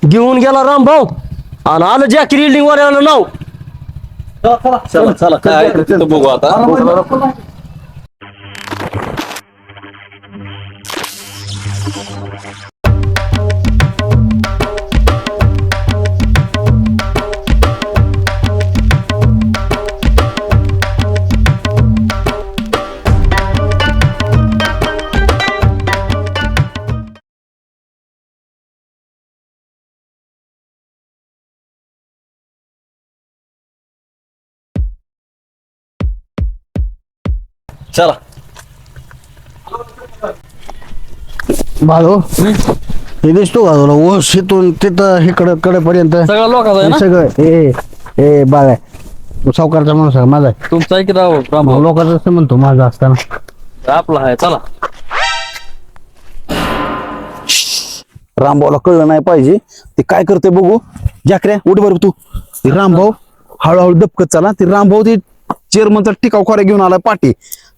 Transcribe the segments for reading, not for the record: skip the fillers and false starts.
घेऊन गेला रामभाऊ आणि आलं जॅकी रिल्डिंग वाल्याला नाव. चला चला काय आहे ते तिथं बघू आता. चला भाऊ हे दिसतो का तुला ओस इथून तिथं इकडं कडेपर्यंत सगळ्या लोकांचा आहे ना. सगळं ए बाग आहे तू सावकारचा माणूस आहे माझा आहे. तुमचा आहे की रामभाऊ? लोकांचं असं म्हणतो माझा असताना आपला आहे. चला रामभाऊला कळलं नाही पाहिजे ते काय करते बघू. जाकऱ्या उठ बरं तू. ते रामभाऊ हळूहळू दपकत चला. ते रामभाऊ ते चेअरमनचा टिकाव खोऱ्या घेऊन आलाय पाठी.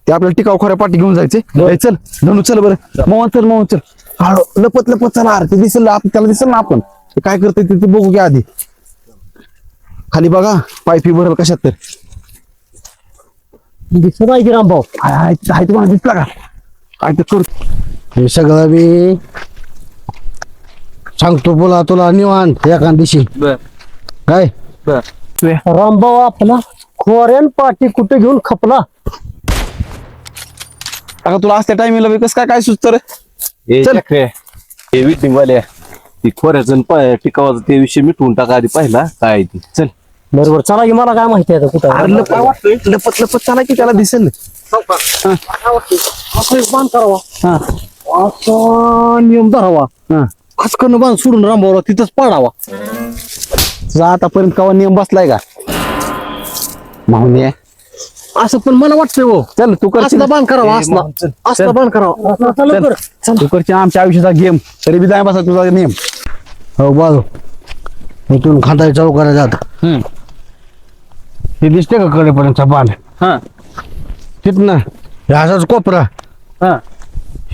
ते आपल्याला टिकाव खोऱ्या पाठी घेऊन जायचे. ए, चल धनू चल बरं. मोहन चल हळू लपत लपत चला. अरे ते दिसेल त्याला दिसेल ना आपण ते काय करते ते बघू घ्या आधी. खाली बघा पायपी भरल कशात तर दिसत आहे की रामभाऊ आहे तुम्हाला दिसला का काय तर करतो. हे सगळं मी सांगतो बोला तुला निवांत एका दिवशी बर काय बर. रामभाऊ आपला खोऱ्यान पाठी कुठे घेऊन खपला. आता तुला असल्या टायमिंगला कसं काय सुचत रे. चल हे विटिंगवाले ती खोऱ्याचं टिकावाचं ते विषय मिटवून टाका आधी पहिला काय आहे ती. चल बरोबर चला की मला काय माहिती आहे कुठं अरे लपत लपत चला की त्याला दिसेल. बांध करावा हा असा नियम धरावा हा आजकडनं बांध सोडून रामभाऊला तिथंच पाडावा. तुझा आतापर्यंत कवा नियम बसलाय का माहुनी. असं पण मला वाटतंय हो चल तू कर असला बांध करावा असला असला बांध करावा. तू करची आमच्या आयुष्याचा गेम तरी बी जाय बसा तुझा नियम. हो बाजू इथून खांदाई चालू करायचा आता हे दिसते का कडेपर्यंतचा बांध हा तिथनं हे असाच कोपरा हा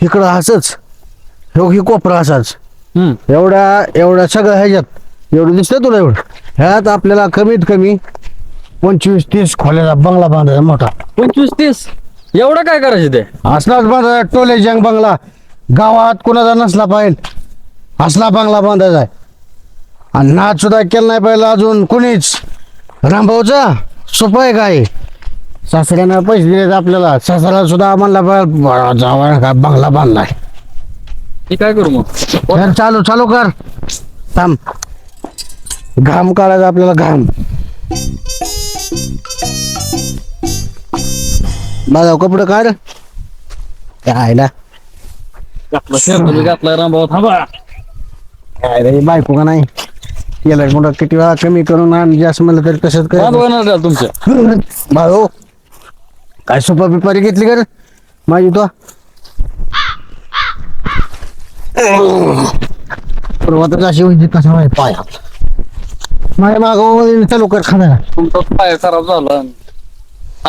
इकडं असंच हे कोपरा असाच एवढ्या सगळं ह्याच्यात एवढं दिसतंय तुला एवढं ह्यात आपल्याला कमीत कमी 25-30 खोल्याचा बंगला बांधायचा मोठा. 25-30 एवढं काय करायचं ते? असलाच बांधायचा टोले जंग बंगला गावात कोणाचा नसला पाहिजे असला बंगला बांधायचा आहे. आणि नाच सुद्धा केला नाही पाहिजे अजून कोणीच. रामभाऊचा सोपं आहे काय सासऱ्यानं पैसे दिले आपल्याला सासऱ्याला सुद्धा म्हणला जावा का बंगला बांधलाय. मी काय करू मग? तर चालू कर थांब घाम काढायचा आपल्याला घाम. माझा कपडे काढ काय ना घातलाय रामभाऊ. थांबा काय रे बायको का नाही केलं मोठा किती वेळा कमी करून आणि जास्त म्हणलं तरी तसंच कर बांधवायला तुमच्या भाऊ काय सोपा बिपारी घेतली का रे माझी तो सुरुवातच अशी म्हणजे कसा आहे पाया माझ्या मागं चालू कर खाण्याला तुमचा पाय खराब झाला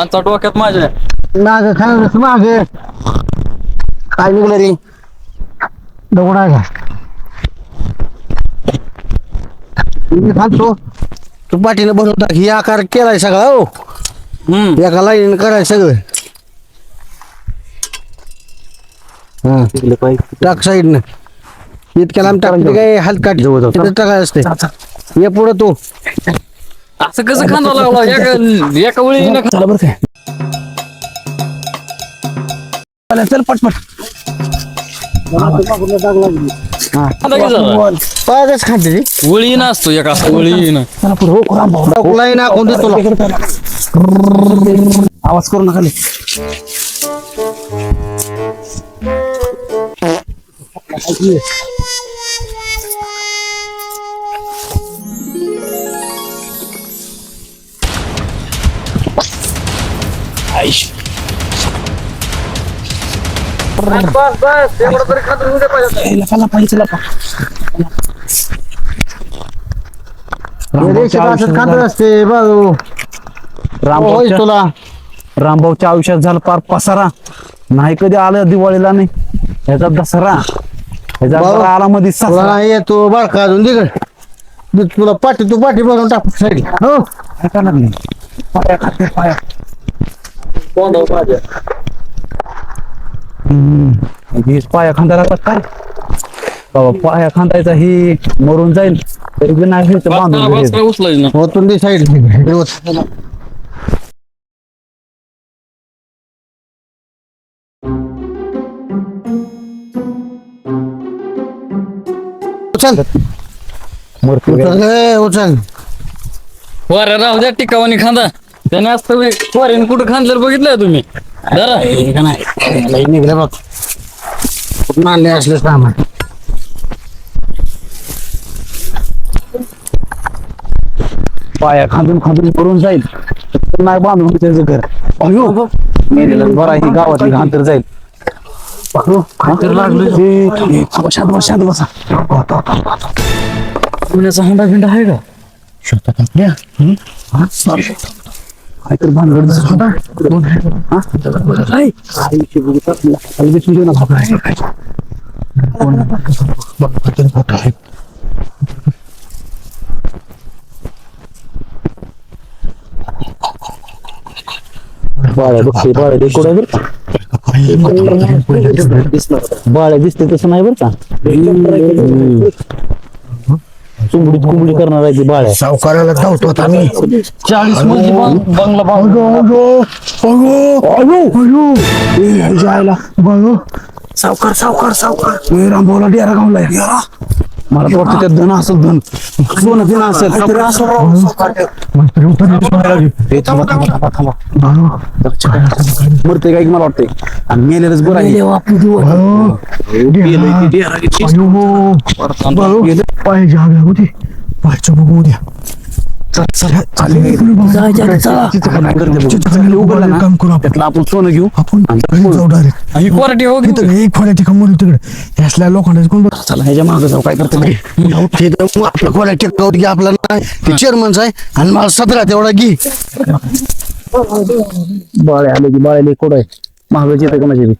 आमचा डोक्यात माझ्या माग खाण्याला माग काय निघलं रे दगड आहे का मी खातो तू पाठीनं बनवता ही आकार केलाय सगळा हो एका लाईन करायचं सगळं हा टाक साईडनं इतक्या लांब टाकते काय हलकाट टाकाय असते ये पुढं तू असं कसं खांदा लागला एका वेळी चला बरं काय चल पटपट. पायच खाते ती वळी नसतो एका वळी ना लाईन आखून दे तुला आवाज करू नका लय. असते बाजू तुला रामभाऊच्या आयुष्यात झालं पार पसारा नाही कधी आलं दिवाळीला नाही ह्याचा दसरा ह्याचा भाऊ, आला मध्ये तुला नाही येतो बाळका अजून तिकडे तुला पाठी बघून टाकू साईड हो काय लागली पाया खाते पाया पाया खांदा लागतात काय बाबा पाया खांदायचा ही मरून जाईल तरी बी नाही घ्यायचं बांधून घ्यायचं. उचलायचं ना. होतून दे साईड उचल मूर्ती उचल वाऱ्या राहू द्या टिकावानी खांदा त्याने असतं वाऱ्याने कुठं खांदलं बघितलंय तुम्ही जरा निघले बघ कुठून आणले असले सामान पाया खांदून करून जाईल तर नाही बांधून त्याचं घर अयो मेलेला बरा ही गावातली घाण तर जाईल शांत बसा पुण्याचा होंडा बिंडा आहे का शेतात आपल्या काहीतरी भानगड दिसत होता बाळ्या दिसते तसं नाही बरं का कुंबडी करणार आहे ती बाळ्या सावकाराला धावतो आता मी 40 मजली बंगला सावकार रामभाऊला डेरा गावलाय मला तर वाटतं त्यात धन असेल धन सोनं धन असेल मरते काय की मला वाटतंय आणि मेलेलंच बरं आहे पाहिजे होती पाहायचं बघू उद्या काम करू त्यातलं आपण सोनं घेऊ आपण जाऊ डायरेक्ट ही क्वालिटी हो एक खोड्या ठिकाण म्हणून तिकडे असल्या लोकांना कोण चला ह्याच्या मागं जाऊ काय करते आपल्या खोड्या टेकावत घे आपला नाही ते चेअरमनच आहे आणि मला 17 तेवढा घे बाळे आले की बाळेले कोड आहे महागाची येते कोणाची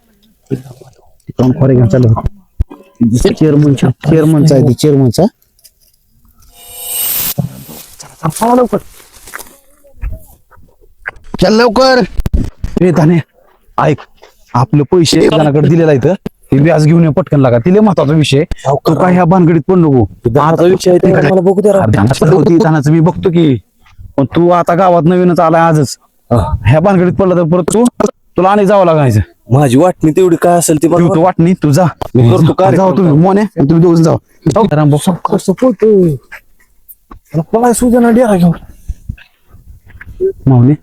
खोरे घेऊन चालू चेअरमनचा आहे चेअरमनचा चल लवकर धाने ऐक आपले पैसे जणाकडे दिलेला इथं ते व्याज घेऊन ये पटकन लागा तिला महत्वाचा विषय तू काय ह्या भानगडीत पण नको विषय धानाचं मी बघतो की पण तू आता गावात नवीनच आलाय आजच ह्या भानगडीत पडला तर परत तुला आणि जावं लागायचं माझी वाटणी तेवढी काय असेल ती तू वाटणी तू जा मी करतो काय जाऊ तुम्ही मोने तुम्ही दोघं जाऊ माऊली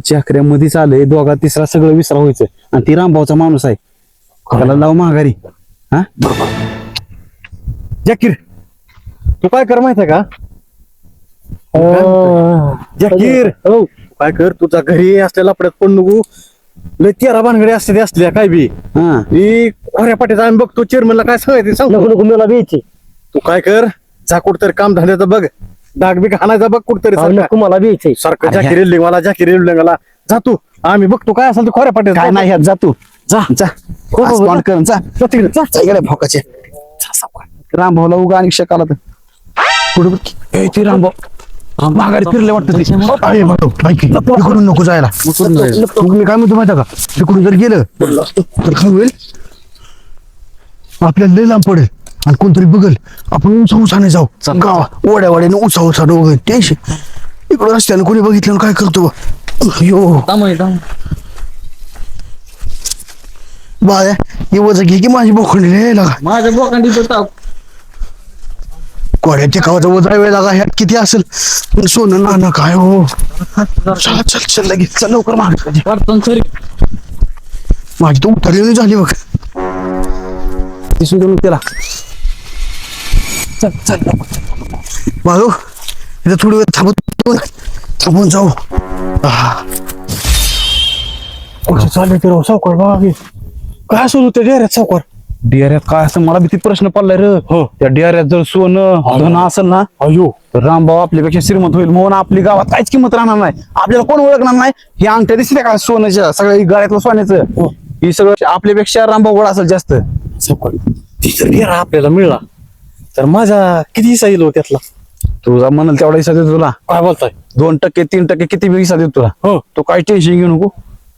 जाकऱ्यामध्येच आलंय दोघा तिसरा सगळं विसरा व्हायचं आणि ती रामभाऊचा माणूस आहे त्याला लाव माघारी हा जाकीर तू काय कर माहितीये का जाकीर काय कर तुझा घरी असलेला लपड्यात पण नको लय 13 भानगडी असते ते असल्या काय बी हा मी खोऱ्या पाठीचा आम्ही बघतो चेअरमनला काय सांगायचं सांग नको मला द्यायची तू काय कर जा कुठतरी काम धंद्याचं बघ डाग बी खाण्याचा बघ कुठतरी मला द्यायचंय सारखं जाकीर रेल्डिंग मला जाकीर रेल्डिंगला जा तू आम्ही बघतो काय असेल ते खोऱ्या पाठीत काय नाही ह्यात जा तू जा जा तोंड करून जा तिकडे भोकाचे रामभाऊला उगा आणि शकाला तर कुठे ती रामभाऊ माघारी फिरले वाटतं तिकडून नको जायला मी काय म्हणतो माहिती का तिकडून जर गेलं तर काय होईल आपल्याला लय लांब पडेल आणि कोणतरी बघल आपण उंचाने जाऊ गावा ओढ्यावाड्याने उंचाने वगैरे टेन्शन इकडं रस्त्याने कोणी बघितलं काय करतो यो बाया हे वजन घे की माझी बोखंडी लय लागा माझ्या बोकांडी कोड्या टेकावाचा वजा वेळ लागा ह्यात किती असेल पण सोनं नाना काय हो चल चल चल लगेच चल लवकर मागे माझी तर उतरलेली झाली बघ ती सुद्धा त्याला चल चल बाळू इथं थोडी वेळ थांबून जाऊ चालले ते राव सावकार बाबा काय सुरू होतं डेऱ्यात सावकार डेऱ्यात काय असं मला भीती प्रश्न पडलाय रे हो त्या डेऱ्यात जर सोनं धन असेल ना अयो तर रामभाऊ आपल्यापेक्षा श्रीमंत होईल म्हणून आपली गावात काहीच किंमत राहणार नाही आपल्याला कोण ओळखणार नाही ही अंगठ्या दिसते का सोन्याच्या सगळ्या गळ्यातलं सोन्याचं ही सगळं आपल्यापेक्षा रामभाऊ गोड असेल जास्त सावकार ती जर डेरा आपल्याला मिळला तर माझा किती हिस्सा येईल हो त्यातला? तुझा म्हणाल तेवढा हिस्सा देतो तुला. काय बोलताय? 2% 3% किती बी हिस्सा देतो तुला. हो. तो काय टेन्शन घेऊ नको.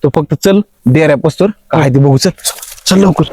तो फक्त चल डेऱ्या पस्तोर काय ते बघू. चल चल लवकर.